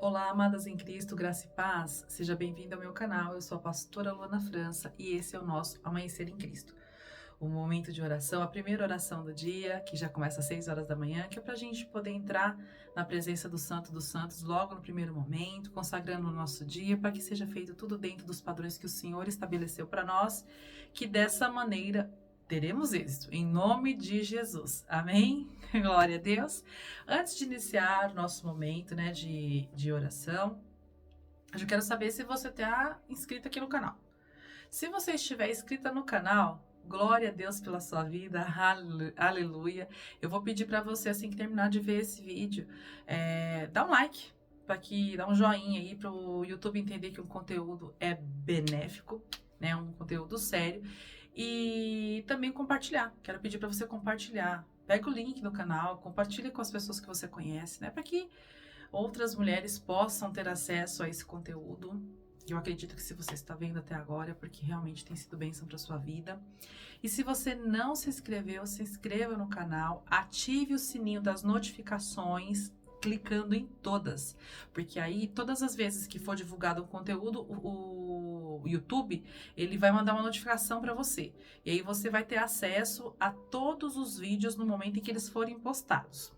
Olá, amadas em Cristo, graça e paz. Seja bem-vindo ao meu canal. Eu sou a pastora Luana França e esse é o nosso Amanhecer em Cristo. O momento de oração, a primeira oração do dia, que já começa às 6 horas da manhã, que é para a gente poder entrar na presença do Santo dos Santos logo no primeiro momento, consagrando o nosso dia, para que seja feito tudo dentro dos padrões que o Senhor estabeleceu para nós, que dessa maneira teremos êxito, em nome de Jesus. Amém? Glória a Deus. Antes de iniciar nosso momento, de oração, eu já quero saber se você está inscrito aqui no canal. Se você estiver inscrita no canal, glória a Deus pela sua vida, aleluia. Eu vou pedir para você, assim que terminar de ver esse vídeo, dar um like, dar um joinha aí para o YouTube entender que o conteúdo é benéfico, né? Um conteúdo sério. E também compartilhar. Quero pedir para você compartilhar. Pega o link do canal, compartilha com as pessoas que você conhece, né? Para que outras mulheres possam ter acesso a esse conteúdo. Eu acredito que se você está vendo até agora é porque realmente tem sido bênção para sua vida. E se você não se inscreveu, se inscreva no canal, ative o sininho das notificações, clicando em todas, porque aí todas as vezes que for divulgado um conteúdo, o YouTube, ele vai mandar uma notificação para você, e aí você vai ter acesso a todos os vídeos no momento em que eles forem postados.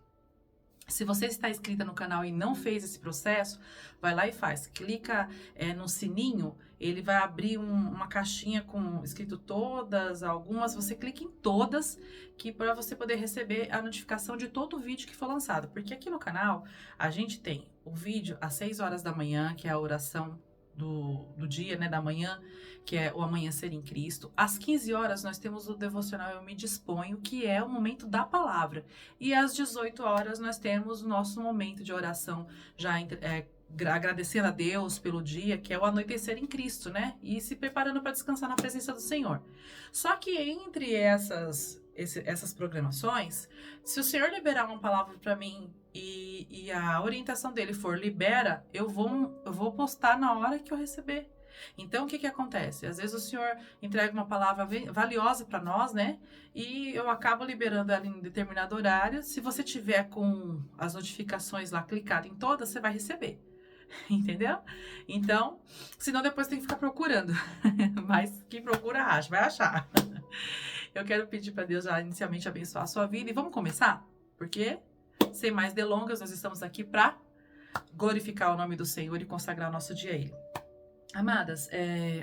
Se você está inscrita no canal e não fez esse processo, vai lá e faz. Clica no sininho, ele vai abrir uma caixinha com escrito todas, algumas. Você clica em todas, que para você poder receber a notificação de todo o vídeo que for lançado. Porque aqui no canal, a gente tem o vídeo às 6 horas da manhã, que é a oração do dia, né, da manhã, que é o Amanhecer em Cristo. Às 15 horas nós temos o devocional Eu Me Disponho, que é o momento da palavra. E às 18 horas nós temos o nosso momento de oração, já agradecendo a Deus pelo dia, que é o Anoitecer em Cristo, né? E se preparando para descansar na presença do Senhor. Só que entre essas programações, se o Senhor liberar uma palavra para mim e a orientação dele for libera, eu vou postar na hora que eu receber. Então, o que acontece? Às vezes o Senhor entrega uma palavra valiosa para nós, né? E eu acabo liberando ela em determinado horário. Se você tiver com as notificações lá clicado em todas, você vai receber. Entendeu? Então, senão depois tem que ficar procurando. Mas quem procura acha, vai achar. Eu quero pedir para Deus já inicialmente abençoar a sua vida. E vamos começar? Porque, sem mais delongas, nós estamos aqui para glorificar o nome do Senhor e consagrar o nosso dia a Ele. Amadas,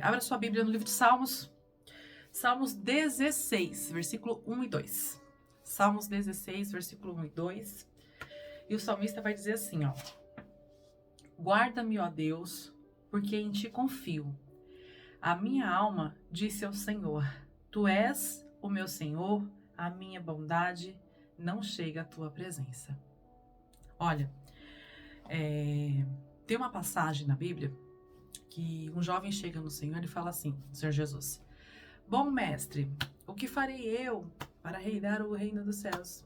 abra sua Bíblia no livro de Salmos. Salmos 16, versículo 1 e 2. Salmos 16, versículo 1 e 2. E o salmista vai dizer assim, ó. Guarda-me, ó Deus, porque em ti confio. A minha alma disse ao Senhor, tu és o meu Senhor, a minha bondade não chega à tua presença. Olha, tem uma passagem na Bíblia que um jovem chega no Senhor e fala assim, Senhor Jesus, bom mestre, o que farei eu para reinar o reino dos céus?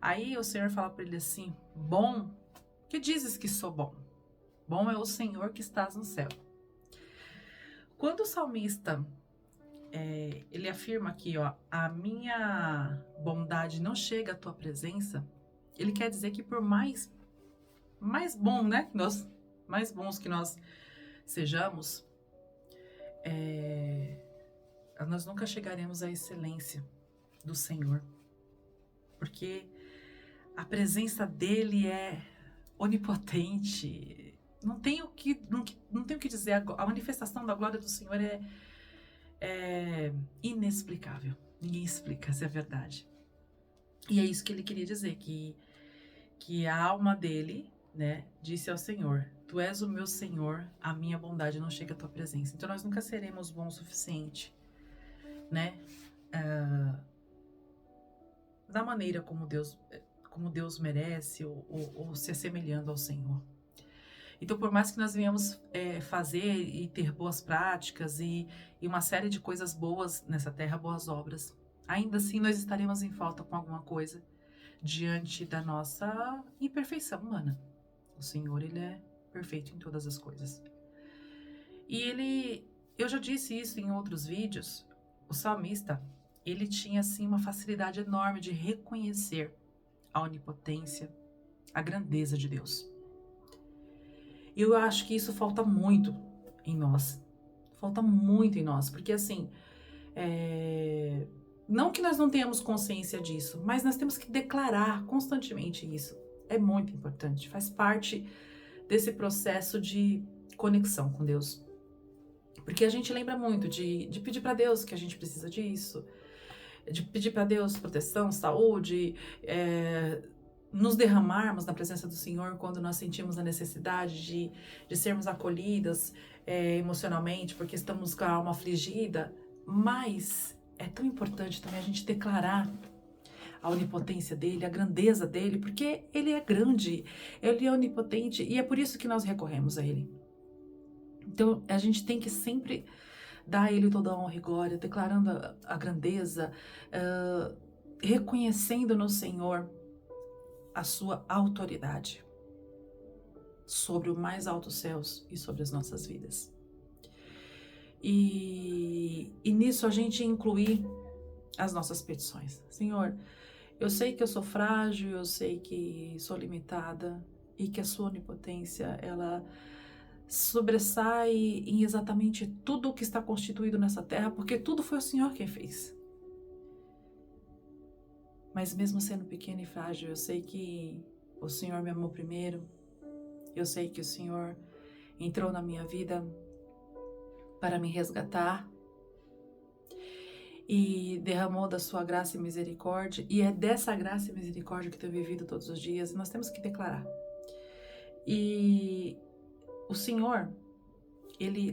Aí o Senhor fala para ele assim, bom, que dizes que sou bom? Bom é o Senhor que estás no céu. Quando o salmista, ele afirma aqui, ó, a minha bondade não chega à tua presença, ele quer dizer que por mais bom, né, mais bons que nós sejamos, nós nunca chegaremos à excelência do Senhor, porque a presença dele é onipotente, não tem o que dizer, a manifestação da glória do Senhor é inexplicável, ninguém explica se é verdade. E é isso que ele queria dizer, que a alma dele, né, disse ao Senhor, tu és o meu Senhor, a minha bondade não chega à tua presença. Então nós nunca seremos bons o suficiente, né, da maneira como Deus merece ou se assemelhando ao Senhor. Então, por mais que nós venhamos fazer e ter boas práticas e uma série de coisas boas nessa terra, boas obras, ainda assim nós estaremos em falta com alguma coisa diante da nossa imperfeição humana. O Senhor, Ele é perfeito em todas as coisas. E eu já disse isso em outros vídeos, o salmista, ele tinha assim uma facilidade enorme de reconhecer a onipotência, a grandeza de Deus. E eu acho que isso falta muito em nós. Falta muito em nós, porque assim, não que nós não tenhamos consciência disso, mas nós temos que declarar constantemente isso. É muito importante, faz parte desse processo de conexão com Deus. Porque a gente lembra muito de pedir para Deus que a gente precisa disso, de pedir para Deus proteção, saúde, nos derramarmos na presença do Senhor quando nós sentimos a necessidade de sermos acolhidas emocionalmente, porque estamos com a alma afligida. Mas é tão importante também a gente declarar a onipotência dele, a grandeza dele, porque ele é grande, ele é onipotente e é por isso que nós recorremos a ele. Então a gente tem que sempre dar a ele toda a honra e glória, declarando a grandeza, reconhecendo no Senhor a sua autoridade sobre o mais altos céus e sobre as nossas vidas. E nisso a gente incluir as nossas petições. Senhor, eu sei que eu sou frágil, eu sei que sou limitada e que a sua onipotência, ela sobressai em exatamente tudo o que está constituído nessa terra, porque tudo foi o Senhor quem fez. Mas mesmo sendo pequeno e frágil, eu sei que o Senhor me amou primeiro, eu sei que o Senhor entrou na minha vida para me resgatar e derramou da sua graça e misericórdia, e é dessa graça e misericórdia que tenho vivido todos os dias, e nós temos que declarar. E o Senhor,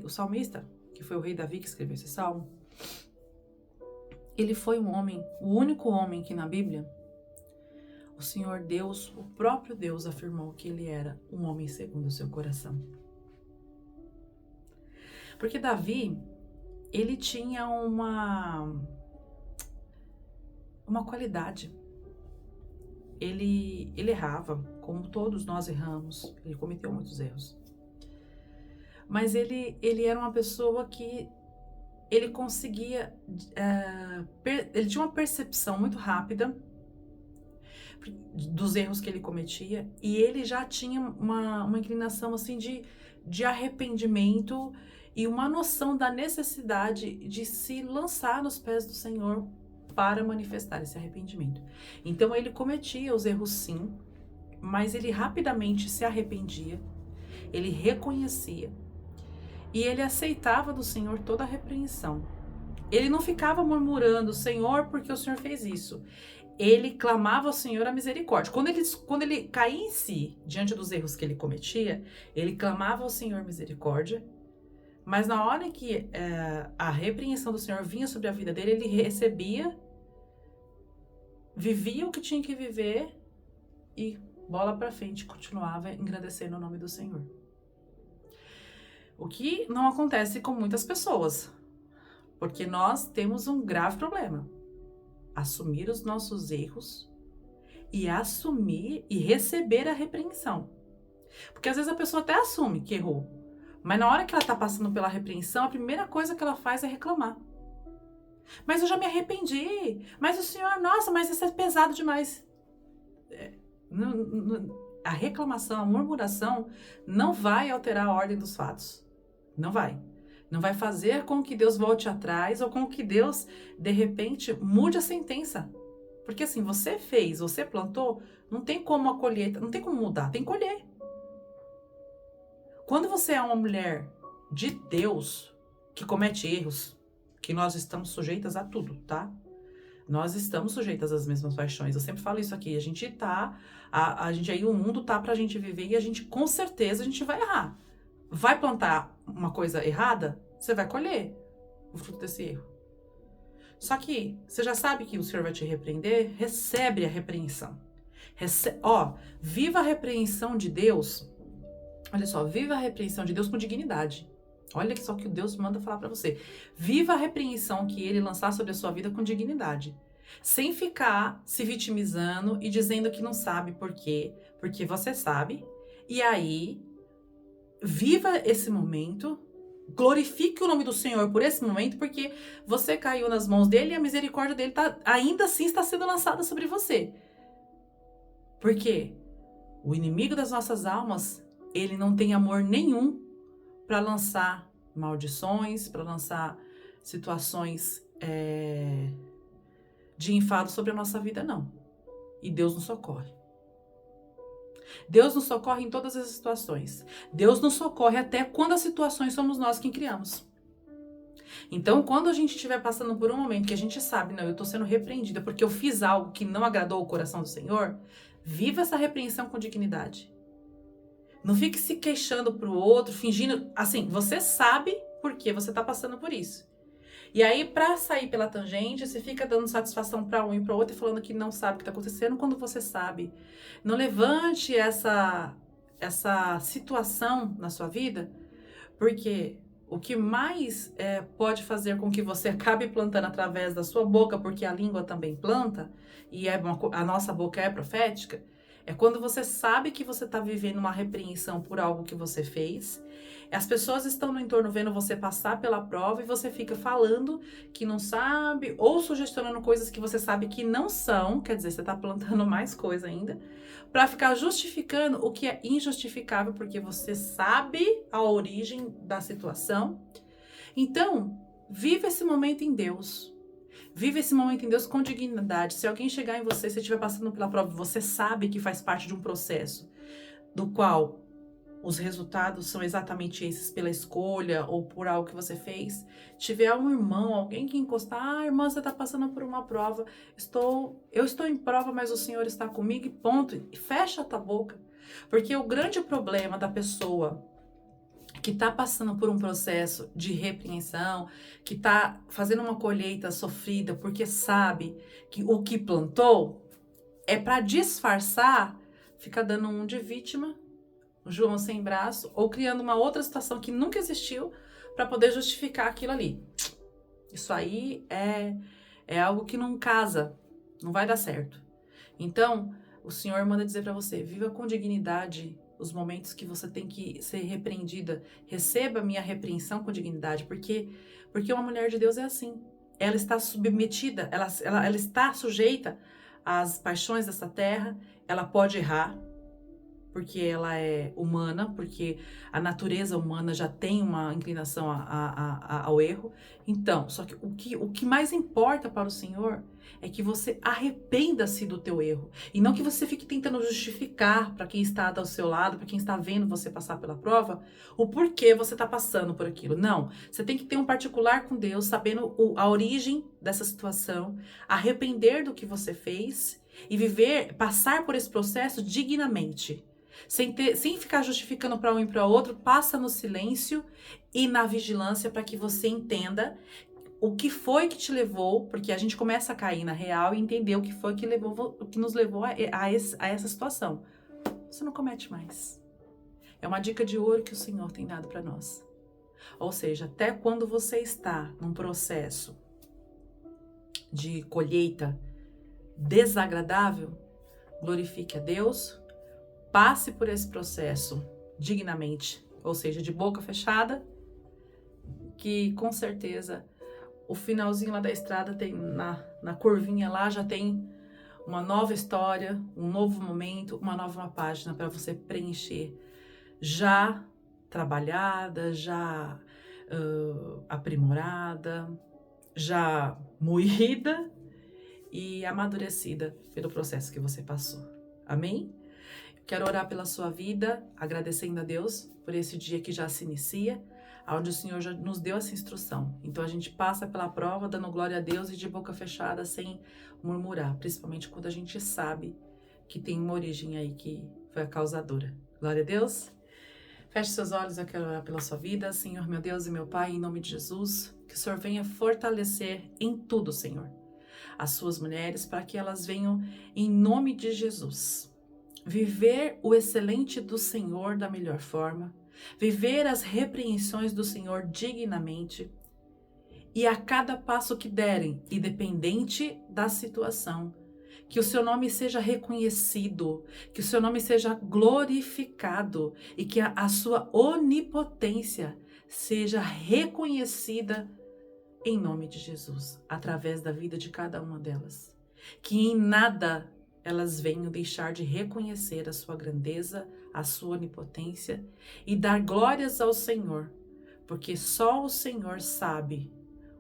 o salmista, que foi o rei Davi que escreveu esse salmo, ele foi um homem, o único homem que na Bíblia, o Senhor Deus, o próprio Deus afirmou que ele era um homem segundo o seu coração. Porque Davi, ele tinha uma qualidade. Ele errava, como todos nós erramos, ele cometeu muitos erros. Mas ele era uma pessoa que ele conseguia, ele tinha uma percepção muito rápida dos erros que ele cometia, e ele já tinha uma inclinação assim de arrependimento e uma noção da necessidade de se lançar nos pés do Senhor para manifestar esse arrependimento. Então ele cometia os erros sim, mas ele rapidamente se arrependia, ele reconhecia e ele aceitava do Senhor toda a repreensão. Ele não ficava murmurando, Senhor, porque o Senhor fez isso. Ele clamava ao Senhor a misericórdia. Quando ele caía em si, diante dos erros que ele cometia, ele clamava ao Senhor misericórdia, mas na hora que a repreensão do Senhor vinha sobre a vida dele, ele recebia, vivia o que tinha que viver e bola para frente, continuava engrandecendo o nome do Senhor. O que não acontece com muitas pessoas, porque nós temos um grave problema. Assumir os nossos erros e assumir e receber a repreensão. Porque às vezes a pessoa até assume que errou, mas na hora que ela tá passando pela repreensão, a primeira coisa que ela faz é reclamar. Mas eu já me arrependi, mas o Senhor, nossa, mas isso é pesado demais. A reclamação, a murmuração não vai alterar a ordem dos fatos. Não vai. Não vai fazer com que Deus volte atrás ou com que Deus, de repente, mude a sentença. Porque assim, você fez, você plantou, não tem como a colheita, não tem como mudar, tem que colher. Quando você é uma mulher de Deus que comete erros, que nós estamos sujeitas a tudo, tá? Nós estamos sujeitas às mesmas paixões. Eu sempre falo isso aqui, a gente tá, a gente aí, o mundo tá pra gente viver e a gente, com certeza, a gente vai errar. Vai plantar uma coisa errada, você vai colher o fruto desse erro. Só que você já sabe que o Senhor vai te repreender, recebe a repreensão. Viva a repreensão de Deus. Olha só, viva a repreensão de Deus com dignidade. Olha só que o Deus manda falar pra você. Viva a repreensão que ele lançar sobre a sua vida com dignidade. Sem ficar se vitimizando e dizendo que não sabe por quê. Porque você sabe. E aí, viva esse momento. Glorifique o nome do Senhor por esse momento, porque você caiu nas mãos dele e a misericórdia dele ainda assim está sendo lançada sobre você. Porque o inimigo das nossas almas, ele não tem amor nenhum para lançar maldições, para lançar situações de enfado sobre a nossa vida, não. E Deus nos socorre. Deus nos socorre em todas as situações. Deus nos socorre até quando as situações somos nós quem criamos. Então, quando a gente estiver passando por um momento que a gente sabe, não, eu estou sendo repreendida porque eu fiz algo que não agradou o coração do Senhor, viva essa repreensão com dignidade. Não fique se queixando pro outro, fingindo, assim, você sabe por que você está passando por isso. E aí, para sair pela tangente, você fica dando satisfação para um e para outro e falando que não sabe o que está acontecendo quando você sabe. Não levante essa situação na sua vida, porque o que mais pode fazer com que você acabe plantando através da sua boca, porque a língua também planta, e a nossa boca é profética, é quando você sabe que você está vivendo uma repreensão por algo que você fez. As pessoas estão no entorno vendo você passar pela prova e você fica falando que não sabe ou sugestionando coisas que você sabe que não são, quer dizer, você está plantando mais coisa ainda, para ficar justificando o que é injustificável, porque você sabe a origem da situação. Então, viva esse momento em Deus. Viva esse momento em Deus com dignidade. Se alguém chegar em você, se estiver passando pela prova, você sabe que faz parte de um processo do qual os resultados são exatamente esses, pela escolha ou por algo que você fez. Tiver um irmão, alguém que encostar, irmã, você está passando por uma prova, eu estou em prova, mas o Senhor está comigo, e ponto. E fecha a tua boca. Porque o grande problema da pessoa que está passando por um processo de repreensão, que está fazendo uma colheita sofrida porque sabe que o que plantou é para disfarçar, fica dando um de vítima, o João sem braço, ou criando uma outra situação que nunca existiu para poder justificar aquilo ali. Isso aí é algo que não casa, não vai dar certo. Então, o Senhor manda dizer para você, viva com dignidade os momentos que você tem que ser repreendida. Receba a minha repreensão com dignidade, porque uma mulher de Deus é assim. Ela está submetida, ela está sujeita às paixões dessa terra, ela pode errar, porque ela é humana, porque a natureza humana já tem uma inclinação ao erro. Então, só que o que mais importa para o Senhor é que você arrependa-se do teu erro. E não que você fique tentando justificar para quem está ao seu lado, para quem está vendo você passar pela prova, o porquê você está passando por aquilo. Não, você tem que ter um particular com Deus, sabendo a origem dessa situação, arrepender do que você fez e passar por esse processo dignamente. Sem ficar justificando para um e para outro, passa no silêncio e na vigilância para que você entenda o que foi que te levou, porque a gente começa a cair na real e entender o que foi que nos levou a essa situação. Você não comete mais. É uma dica de ouro que o Senhor tem dado para nós. Ou seja, até quando você está num processo de colheita desagradável, glorifique a Deus, passe por esse processo dignamente, ou seja, de boca fechada, que com certeza o finalzinho lá da estrada tem na curvinha lá já tem uma nova história, um novo momento, uma nova página para você preencher, já trabalhada, já aprimorada, já moída e amadurecida pelo processo que você passou. Amém? Quero orar pela sua vida, agradecendo a Deus por esse dia que já se inicia, onde o Senhor já nos deu essa instrução. Então a gente passa pela prova dando glória a Deus e de boca fechada, sem murmurar, principalmente quando a gente sabe que tem uma origem aí que foi a causadora. Glória a Deus. Feche seus olhos, eu quero orar pela sua vida. Senhor, meu Deus e meu Pai, em nome de Jesus, que o Senhor venha fortalecer em tudo, Senhor, as suas mulheres, para que elas venham, em nome de Jesus, viver o excelente do Senhor da melhor forma, viver as repreensões do Senhor dignamente, e a cada passo que derem, independente da situação, que o seu nome seja reconhecido, que o seu nome seja glorificado e que a sua onipotência seja reconhecida em nome de Jesus, através da vida de cada uma delas. Que em nada elas venham deixar de reconhecer a sua grandeza, a sua onipotência e dar glórias ao Senhor, porque só o Senhor sabe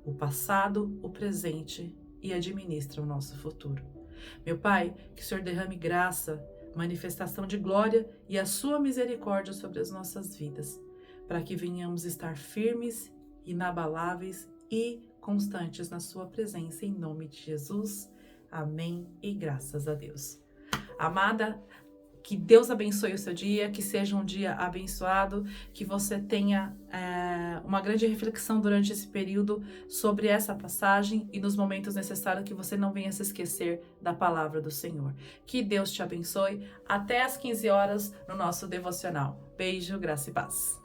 o passado, o presente e administra o nosso futuro. Meu Pai, que o Senhor derrame graça, manifestação de glória e a sua misericórdia sobre as nossas vidas, para que venhamos estar firmes, inabaláveis e constantes na sua presença, em nome de Jesus. Amém e graças a Deus. Amada, que Deus abençoe o seu dia, que seja um dia abençoado, que você tenha uma grande reflexão durante esse período sobre essa passagem e nos momentos necessários que você não venha se esquecer da palavra do Senhor. Que Deus te abençoe. Até às 15 horas no nosso devocional. Beijo, graça e paz.